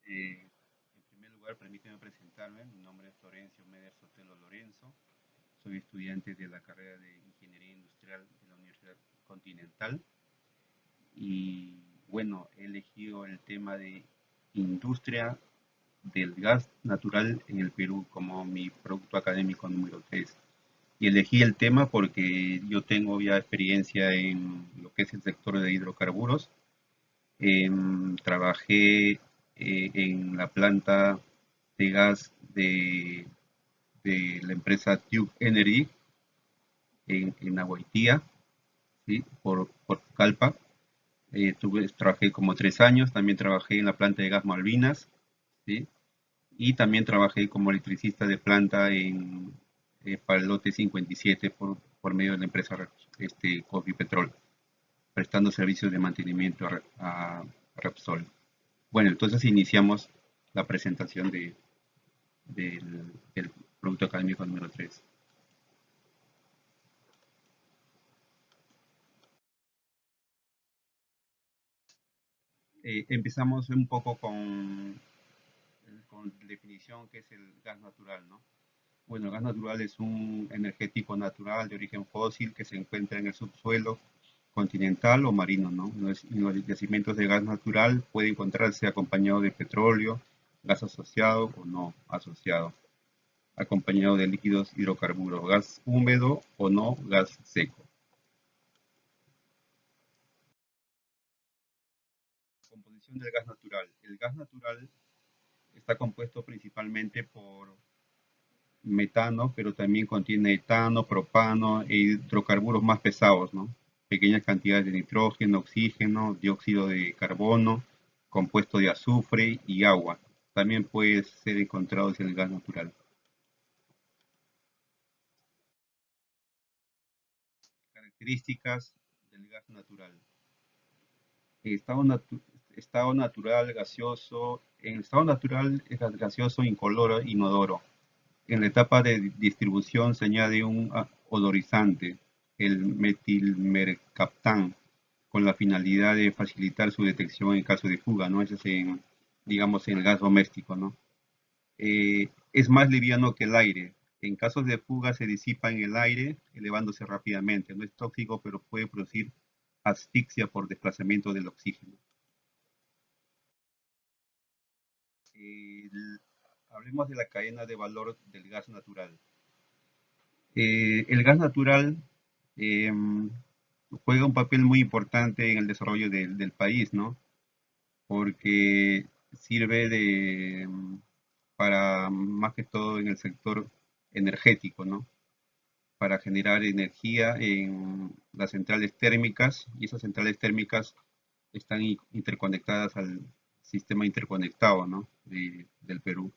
En primer lugar, permíteme presentarme. Mi nombre es Florencio Meder Sotelo Lorenzo. Soy estudiante de la carrera de Ingeniería Industrial de la Universidad Continental. Y bueno, he elegido el tema de industria del gas natural en el Perú como mi producto académico número 3. Y elegí el tema porque yo tengo ya experiencia en lo que es el sector de hidrocarburos. Trabajé en la planta de gas de la empresa Tube Energy en Aguaitía, ¿sí? Por Calpa. Trabajé como 3 años, también trabajé en la planta de gas Malvinas, ¿sí? Y también trabajé como electricista de planta para el lote 57 por medio de la empresa Cofipetrol, prestando servicios de mantenimiento a Repsol. Bueno, entonces iniciamos la presentación del producto académico número 3. Empezamos un poco con definición que es el gas natural, ¿no? Bueno, el gas natural es un energético natural de origen fósil que se encuentra en el subsuelo continental o marino, ¿no? En los yacimientos de gas natural puede encontrarse acompañado de petróleo, gas asociado o no asociado, acompañado de líquidos hidrocarburos, gas húmedo o no gas seco. Composición del gas natural. El gas natural está compuesto principalmente por metano, pero también contiene etano, propano e hidrocarburos más pesados, ¿no? Pequeñas cantidades de nitrógeno, oxígeno, dióxido de carbono, compuesto de azufre y agua. También puede ser encontrado en el gas natural. Características del gas natural. Estado, natu- estado natural gaseoso. En estado natural es gaseoso, incoloro, inodoro. En la etapa de distribución se añade un odorizante, el metilmercaptán, con la finalidad de facilitar su detección en caso de fuga, ¿no? Eso es digamos, en el gas doméstico, ¿no? Es más liviano que el aire. En casos de fuga se disipa en el aire, elevándose rápidamente. No es tóxico, pero puede producir asfixia por desplazamiento del oxígeno. El- Hablemos de la cadena de valor del gas natural. El gas natural eh, juega un papel muy importante en el desarrollo del país, ¿no? Porque sirve para más que todo en el sector energético, ¿no? Para generar energía en las centrales térmicas y esas centrales térmicas están interconectadas al sistema interconectado, ¿no? Del Perú.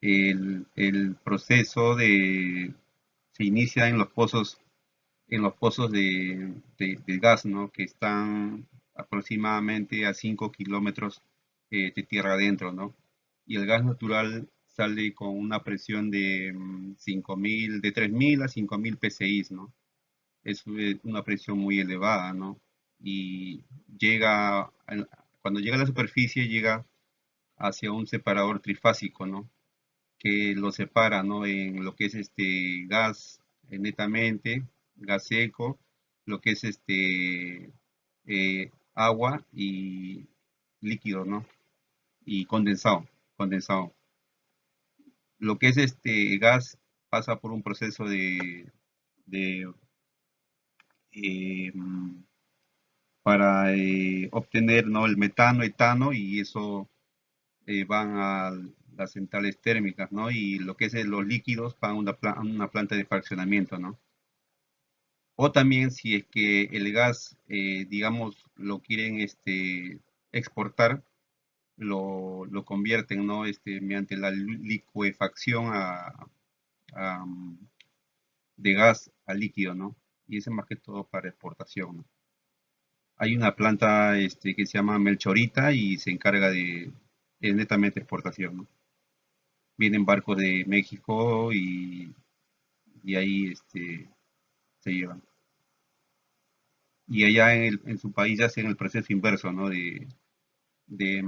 El proceso se inicia en los pozos de gas, ¿no? Que están aproximadamente a 5 kilómetros de tierra adentro, ¿no? Y el gas natural sale con una presión de 5.000, de 3.000 a 5.000 PSI, ¿no? Es una presión muy elevada, ¿no? Y cuando llega a la superficie, llega hacia un separador trifásico, ¿no? Que lo separa, ¿no? En lo que es este gas netamente, gas seco, lo que es agua y líquido, ¿no? Y condensado. Lo que es este gas pasa por un proceso de eh, para obtener, ¿no? El metano, etano y eso van a las centrales térmicas, ¿no? Y lo que es los líquidos van a a una planta de fraccionamiento, ¿no? O también si es que el gas, digamos, lo quieren exportar, lo convierten, ¿no? Mediante la licuefacción a, mm, de gas a líquido, ¿no? Y eso es más que todo para exportación, ¿no? Hay una planta que se llama Melchorita y se encarga es netamente exportación, ¿no? Vienen barcos de México y ahí se llevan. Y allá en su país ya hacen el proceso inverso, ¿no? De,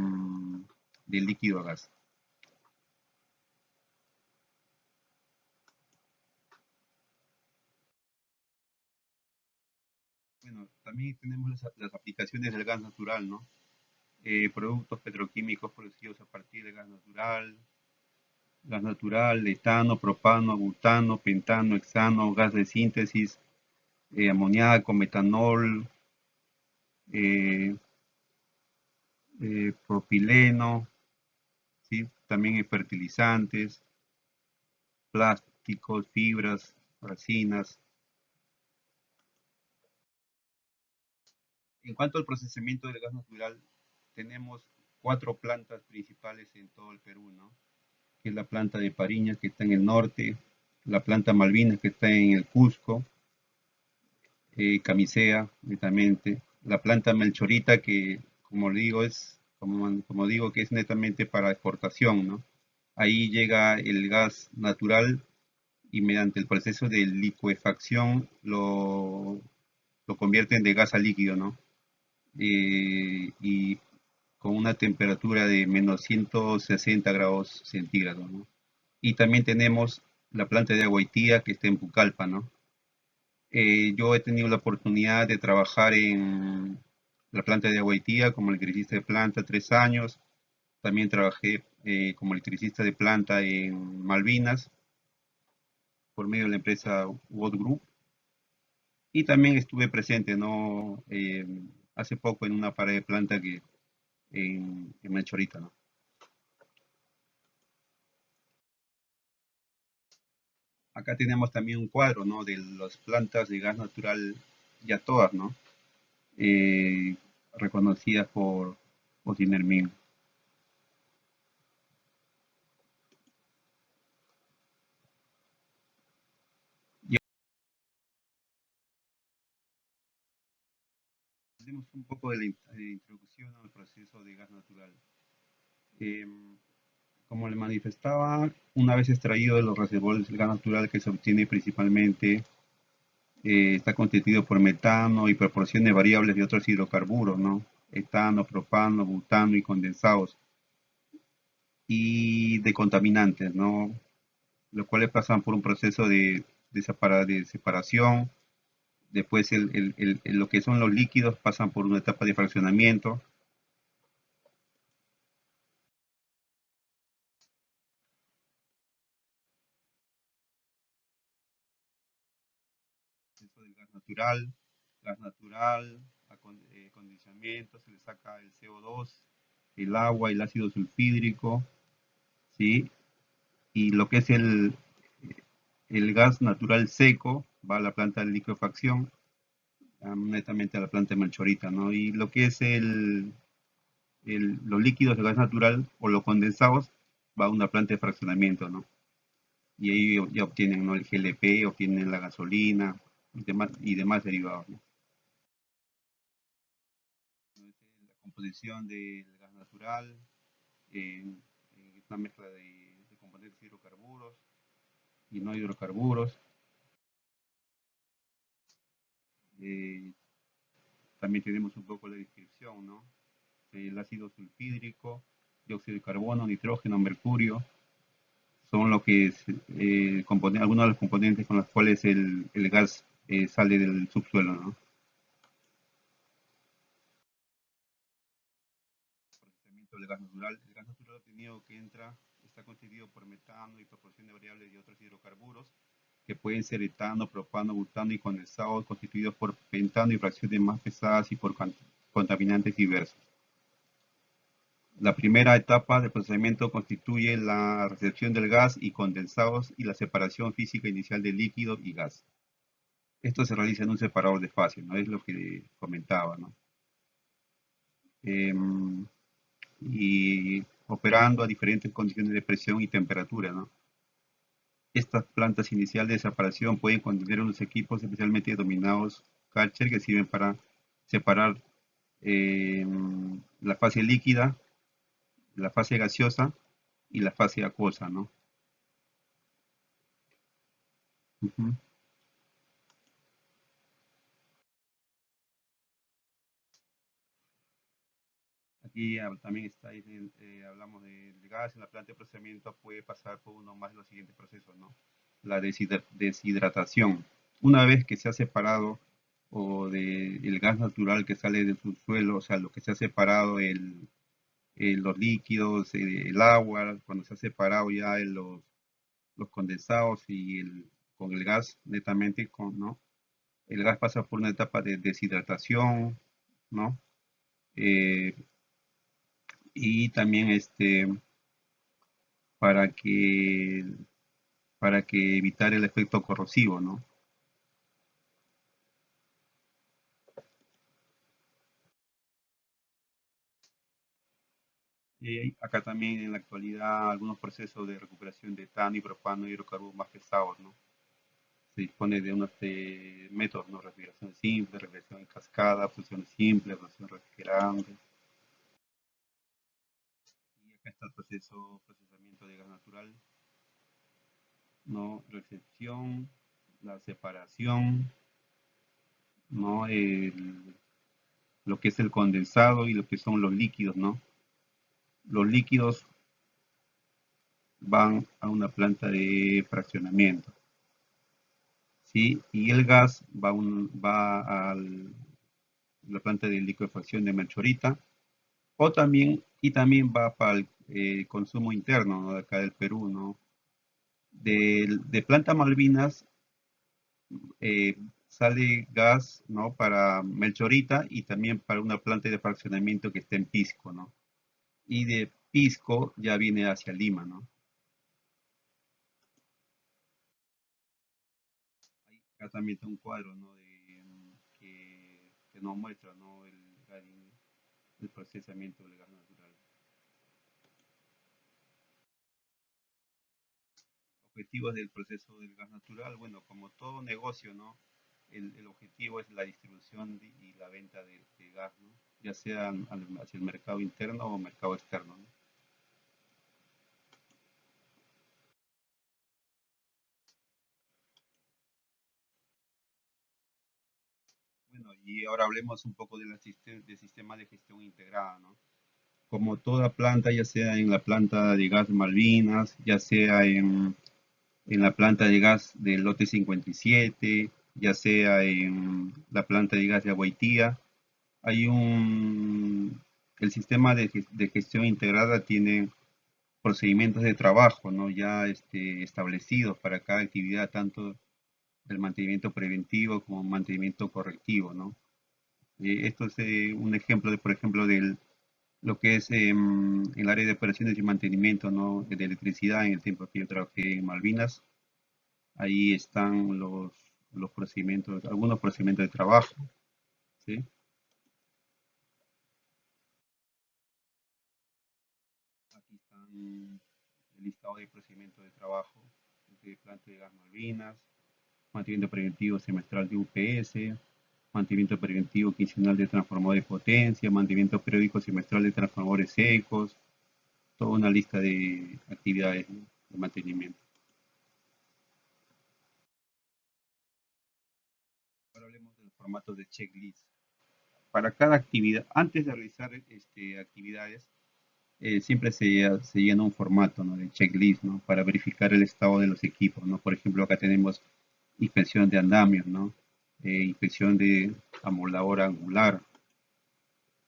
de líquido a gas. Bueno, también tenemos las aplicaciones del gas natural, ¿no? Productos petroquímicos producidos a partir de gas natural, etano, propano, butano, pentano, hexano, gas de síntesis, amoníaco, metanol, eh, propileno, ¿sí? También fertilizantes, plásticos, fibras, resinas. En cuanto al procesamiento del gas natural, tenemos cuatro plantas principales en todo el Perú, ¿no? Que es la planta de Pariñas, que está en el norte, la planta Malvinas, que está en el Cusco, Camisea, netamente, la planta Melchorita, que como le digo, como digo, que es netamente para exportación, ¿no? Ahí llega el gas natural y mediante el proceso de licuefacción lo convierten de gas a líquido, ¿no? Y con una temperatura de menos 160 grados centígrados, ¿no? Y también tenemos la planta de Agüitía que está en Pucallpa, ¿no? Yo he tenido la oportunidad de trabajar en la planta de Agüitía como electricista de planta 3 años. También trabajé como electricista de planta en Malvinas por medio de la empresa Watt Group. Y también estuve presente, ¿no? Hace poco en una parada de planta que en Melchorita, ¿no? Acá tenemos también un cuadro, ¿no? De las plantas de gas natural, ya todas, ¿no? Eh, Reconocidas por Sinermin. Y hablemos un poco de la introducción al proceso de gas natural. Eh, Como le manifestaba, una vez extraído de los reservorios del gas natural que se obtiene principalmente, está constituido por metano y proporciones variables de otros hidrocarburos, ¿no? Etano, propano, butano y condensados, y de contaminantes, ¿no? Los cuales pasan por un proceso de separación. Después lo que son los líquidos pasan por una etapa de fraccionamiento. Proceso del gas natural, condicionamiento, se le saca el CO2, el agua, el ácido sulfídrico, ¿sí? Y lo que es el gas natural seco va a la planta de liquefacción, netamente a la planta de Melchorita, ¿no? Y lo que es los líquidos de gas natural o los condensados va a una planta de fraccionamiento, ¿no? Y ahí ya obtienen, ¿no? El GLP, obtienen la gasolina y demás derivados, ¿no? La composición del gas natural, es una mezcla de componentes hidrocarburos y no hidrocarburos. Eh, También tenemos un poco la descripción, ¿no? El ácido sulfídrico, dióxido de carbono, nitrógeno, mercurio, son lo que es, algunos de los componentes con los cuales el gas sale del subsuelo, ¿no? Procesamiento del gas natural. El gas natural obtenido que entra está constituido por metano y proporciones variables de otros hidrocarburos que pueden ser etano, propano, butano y condensados constituidos por pentano y fracciones más pesadas y por contaminantes diversos. La primera etapa del procesamiento constituye la recepción del gas y condensados y la separación física inicial de líquido y gas. Esto se realiza en un separador de fase, ¿no? Es lo que comentaba, ¿no? Em, y operando a diferentes condiciones de presión y temperatura, ¿no? Estas plantas iniciales de separación pueden contener unos equipos especialmente denominados Karcher que sirven para separar la fase líquida, la fase gaseosa y la fase acuosa, ¿no? Ujú. Aquí también está, hablamos del gas en la planta de procesamiento puede pasar por uno más de los siguientes procesos, ¿no? La deshidratación. Una vez que se ha separado o el gas natural que sale del subsuelo, o sea, lo que se ha separado, los líquidos, el agua, cuando se ha separado ya los condensados con el gas netamente, ¿no? El gas pasa por una etapa de deshidratación, ¿no? Eh, y también para que, para que evitar el efecto corrosivo, ¿no? Acá también en la actualidad algunos procesos de recuperación de etano y propano y hidrocarburos más pesados, ¿no? Se dispone de unos métodos, ¿no? Respiración simple, respiración en cascada, fusión simple, fusión refrigerante. Y acá está el procesamiento de gas natural, ¿no? Recepción, la separación, ¿no? Lo que es el condensado y lo que son los líquidos, ¿no? Los líquidos van a una planta de fraccionamiento, ¿sí? Y el gas va a la planta de liquefacción de Melchorita, y también va para el consumo interno, ¿no? De acá del Perú, ¿no? De planta Malvinas eh, sale gas, ¿no? Para Melchorita y también para una planta de fraccionamiento que está en Pisco, ¿no? Y de Pisco ya viene hacia Lima, ¿no? Acá también está un cuadro, ¿no? Que nos muestra, ¿no? El procesamiento del gas natural. Objetivos del proceso del gas natural, bueno, como todo negocio, ¿no? El objetivo es la distribución y la venta de gas, ¿no? Ya sea hacia el mercado interno o mercado externo, ¿no? Bueno, y ahora hablemos un poco del sistema de gestión integrada, ¿no? Como toda planta, ya sea en la planta de gas Malvinas, ya sea en la planta de gas del lote 57, ya sea en la planta de gas de Aguaitía, hay el sistema de gestión integrada tiene procedimientos de trabajo, ¿no? Ya establecidos para cada actividad, tanto el mantenimiento preventivo como mantenimiento correctivo, ¿no? Esto es un ejemplo por ejemplo, lo que es el área de operaciones y mantenimiento, ¿no? De electricidad en el tiempo que yo trabajé en Malvinas. Ahí están los procedimientos, algunos procedimientos de trabajo, ¿sí? Aquí están el listado de procedimientos de trabajo de planta de gas Malvinas, mantenimiento preventivo semestral de UPS, mantenimiento preventivo quincenal de transformador de potencia, mantenimiento periódico semestral de transformadores secos, toda una lista de actividades, ¿no? De mantenimiento. Ahora hablemos del formato de checklist. Para cada actividad, antes de realizar actividades, siempre se llena un formato, ¿no? De checklist, ¿no? Para verificar el estado de los equipos, ¿no? Por ejemplo, acá tenemos inspección de andamios, ¿no? Inspección de amolador angular.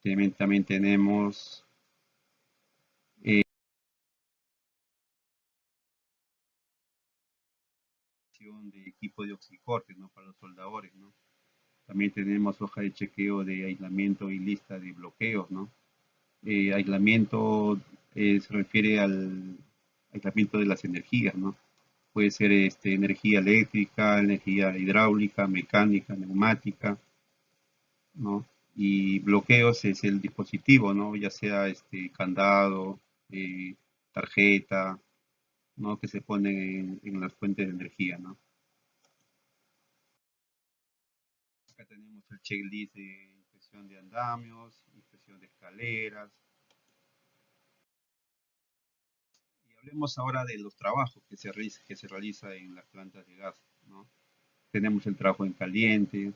También tenemos inspección de equipo de oxicortes, ¿no? Para los soldadores, ¿no? También tenemos hoja de chequeo de aislamiento y lista de bloqueos, ¿no? Aislamiento se refiere al aislamiento de las energías, ¿no? Puede ser energía eléctrica, energía hidráulica, mecánica, neumática, ¿no? Y bloqueos es el dispositivo, ¿no? Ya sea candado, eh, tarjeta, ¿no? Que se ponen en las fuentes de energía, ¿no? Acá tenemos el checklist de inspección de andamios, inspección de escaleras. Y hablemos ahora de los trabajos que se realiza en las plantas de gas, ¿no? Tenemos el trabajo en caliente,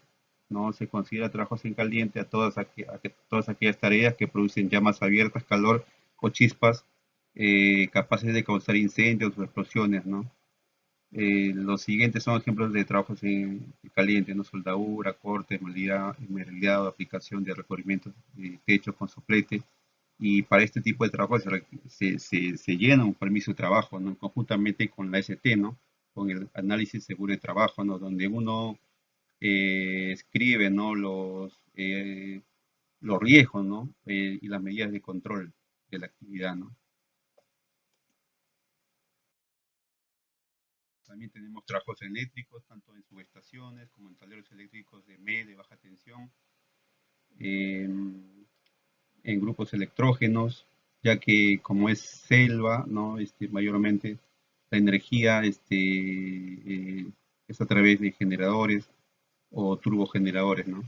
¿no? Se considera trabajos en caliente a todas aquellas tareas que producen llamas abiertas, calor o chispas capaces de causar incendios o explosiones, ¿no? Los siguientes son ejemplos de trabajos en caliente, ¿no? Soldadura, corte, esmerilado, aplicación de recubrimientos de techo con soplete. Y para este tipo de trabajo se llena un permiso de trabajo, ¿no? Conjuntamente con la ST, ¿no? Con el análisis seguro de trabajo, ¿no? Donde uno escribe, ¿no? Los riesgos, ¿no? Y las medidas de control de la actividad, ¿no? También tenemos trabajos eléctricos, tanto en subestaciones como en tableros eléctricos de media y baja tensión, en, en grupos electrógenos, ya que como es selva, ¿no? Mayormente la energía es a través de generadores o turbogeneradores, ¿no?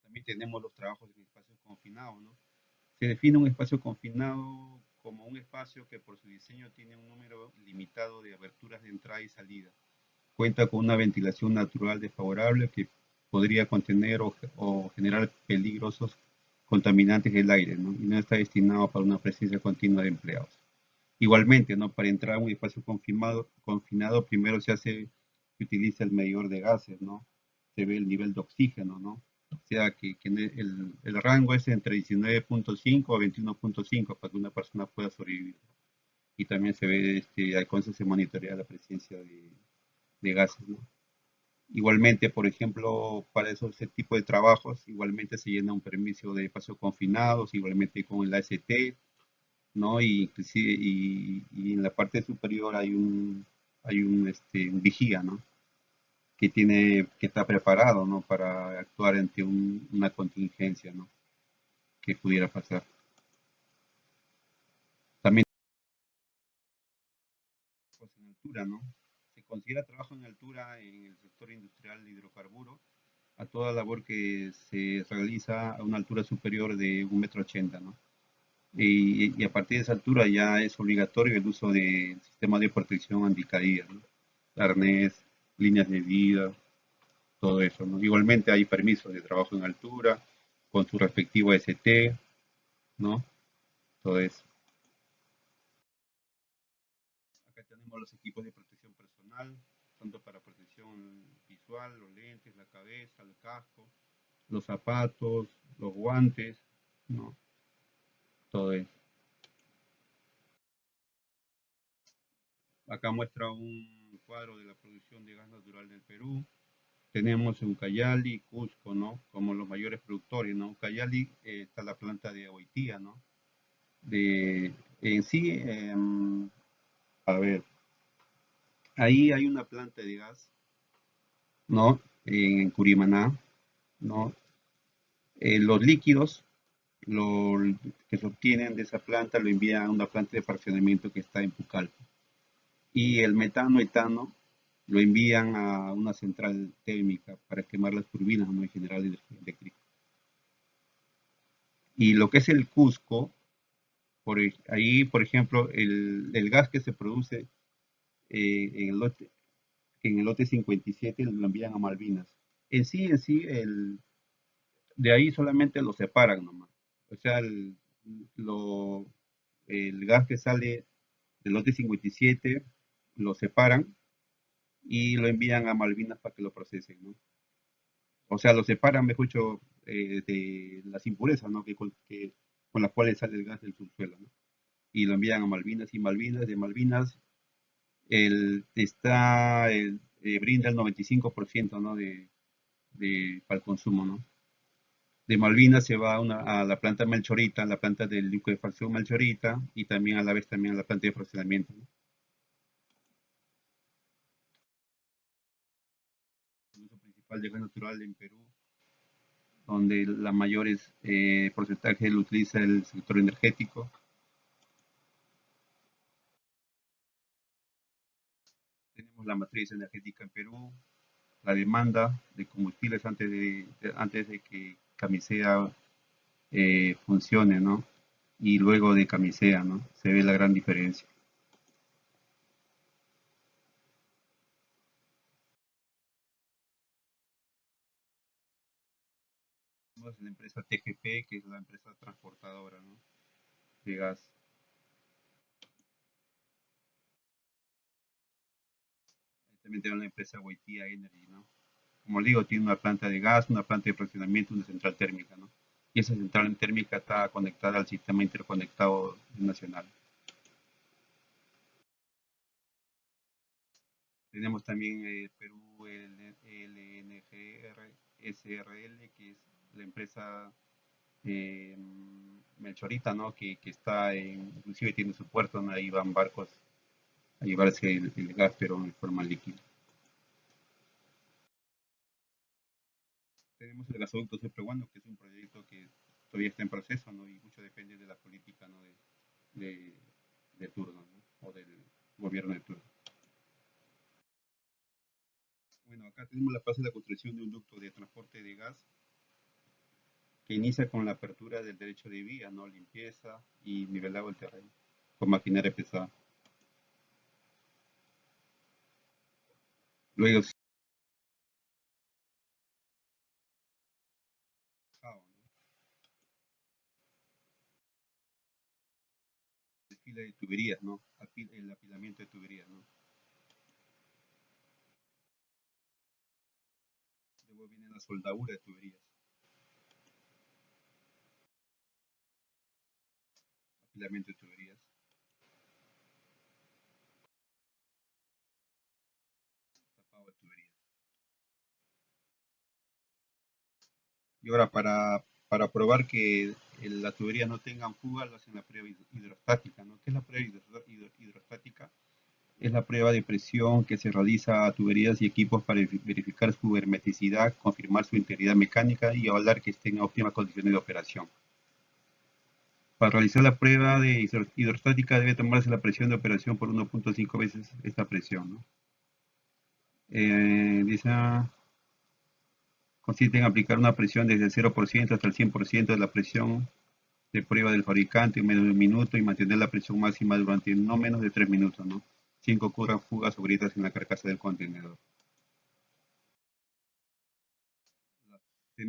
También tenemos los trabajos en espacios confinados, ¿no? Se define un espacio confinado como un espacio que por su diseño tiene un número limitado de aberturas de entrada y salida. Cuenta con una ventilación natural desfavorable que podría contener o generar peligrosos contaminantes del aire, ¿no? Y no está destinado para una presencia continua de empleados. Igualmente, ¿no? Para entrar a un espacio confinado primero se utiliza el medidor de gases, ¿no? Se ve el nivel de oxígeno, ¿no? O sea que el rango es entre 19.5 a 21.5 para que una persona pueda sobrevivir. Y también se ve, con eso se monitorea la presencia de gases, ¿no? Igualmente, por ejemplo, para ese tipo de trabajos, igualmente se llena un permiso de espacios confinados, igualmente con el AST, ¿no? Y en la parte superior hay un vigía, ¿no? Que está preparado, ¿no? Para actuar ante una contingencia, ¿no? Que pudiera pasar. También pues, en altura, ¿no? Se considera trabajo en altura en el sector industrial de hidrocarburos a toda labor que se realiza a una altura superior de 1,80 m, ¿no? Y a partir de esa altura ya es obligatorio el uso de sistemas de protección anticaída, ¿no? Arnés, líneas de vida, todo eso, ¿no? Igualmente hay permisos de trabajo en altura con su respectivo ST, ¿no? Todo eso. Acá tenemos los equipos de protección personal, tanto para protección visual, los lentes, la cabeza, el casco, los zapatos, los guantes, ¿no? Todo eso. Acá muestra un cuadro de la producción de gas natural del Perú. Tenemos Ucayali, Cusco, ¿no? Como los mayores productores, ¿no? Ucayali está la planta de Oitía, ¿no? En sí, a ver, ahí hay una planta de gas, ¿no? En Curimaná, ¿no? Los líquidos lo, que se obtienen de esa planta lo envían a una planta de fraccionamiento que está en Pucallpa. Y el metano, etano, lo envían a una central térmica para quemar las turbinas, ¿no? Y generar energía eléctrica. Y lo que es el Cusco, ahí, por ejemplo, el gas que se produce en el lote 57 lo envían a Malvinas. En sí, de ahí solamente lo separan nomás. O sea, lo, el gas que sale del lote 57 lo separan y lo envían a Malvinas para que lo procesen, ¿no? O sea, lo separan, mejor dicho, de las impurezas, ¿no? Con las cuales sale el gas del subsuelo, ¿no? Y lo envían a Malvinas y de Malvinas brinda el 95%, ¿no? Para el consumo, ¿no? De Malvinas se va a la planta Melchorita, la planta de liquefacción Melchorita y también a la vez también a la planta de fraccionamiento, ¿no? El uso principal de gas natural en Perú, donde la mayor porcentaje lo utiliza el sector energético. Tenemos la matriz energética en Perú, la demanda de combustibles antes de que Camisea funcione, ¿no? Y luego de Camisea, ¿no? Se ve la gran diferencia. Tenemos la empresa TGP, que es la empresa transportadora, ¿no? De gas. También tenemos la empresa Waitia Energy, ¿no? Como le digo, tiene una planta de gas, una planta de fraccionamiento, una central térmica, ¿no? Y esa central térmica está conectada al sistema interconectado nacional. Tenemos también Perú LNGR SRL, que es la empresa eh, Melchorita, ¿no? Que está inclusive tiene su puerto, donde ahí van barcos a llevarse el gas, pero en forma líquida. Tenemos el gasoducto Supreguano, que es un proyecto que todavía está en proceso, ¿no? Y mucho depende de la política, ¿no? De, de turno, ¿no? O del gobierno de turno. Bueno, acá tenemos la fase de la construcción de un ducto de transporte de gas que inicia con la apertura del derecho de vía, ¿no? Limpieza y nivelado el terreno con maquinaria pesada. Luego, ¿no? Desfile de tuberías, ¿no? El apilamiento de tuberías, ¿no? Luego viene la soldadura de tuberías, apilamiento de tuberías, tapado de tuberías. Y ahora para probar que las tuberías no tengan fuga, lo hacen la prueba hidrostática, ¿no? ¿Qué es la prueba hidrostática? Es la prueba de presión que se realiza a tuberías y equipos para verificar su hermeticidad, confirmar su integridad mecánica y avalar que estén en óptimas condiciones de operación. Para realizar la prueba de hidrostática debe tomarse la presión de operación por 1.5 veces esta presión, ¿no? Dice, consiste en aplicar una presión desde el 0% hasta el 100% de la presión de prueba del fabricante en menos de un minuto y mantener la presión máxima durante no menos de 3 minutos, ¿no? Sin que ocurran fugas o grietas en la carcasa del contenedor.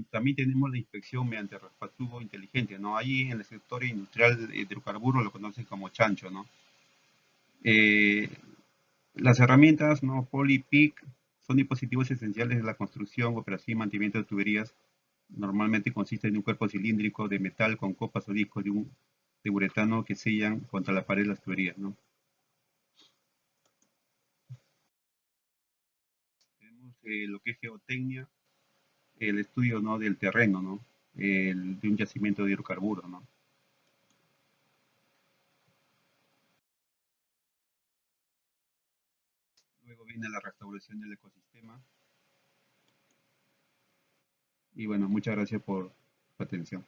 También tenemos la inspección mediante raspatubo inteligente, ¿no? Ahí en el sector industrial de hidrocarburos lo conocen como chancho, ¿no? Eh, las herramientas, ¿no? PolyPic son dispositivos esenciales de la construcción, operación y mantenimiento de tuberías. Normalmente consiste en un cuerpo cilíndrico de metal con copas o discos de uretano que sellan contra la pared de las tuberías, ¿no? Tenemos lo que es geotecnia, el estudio, ¿no? Del terreno, ¿no? De un yacimiento de hidrocarburos, ¿no? Luego viene la restauración del ecosistema. Y bueno, muchas gracias por su atención.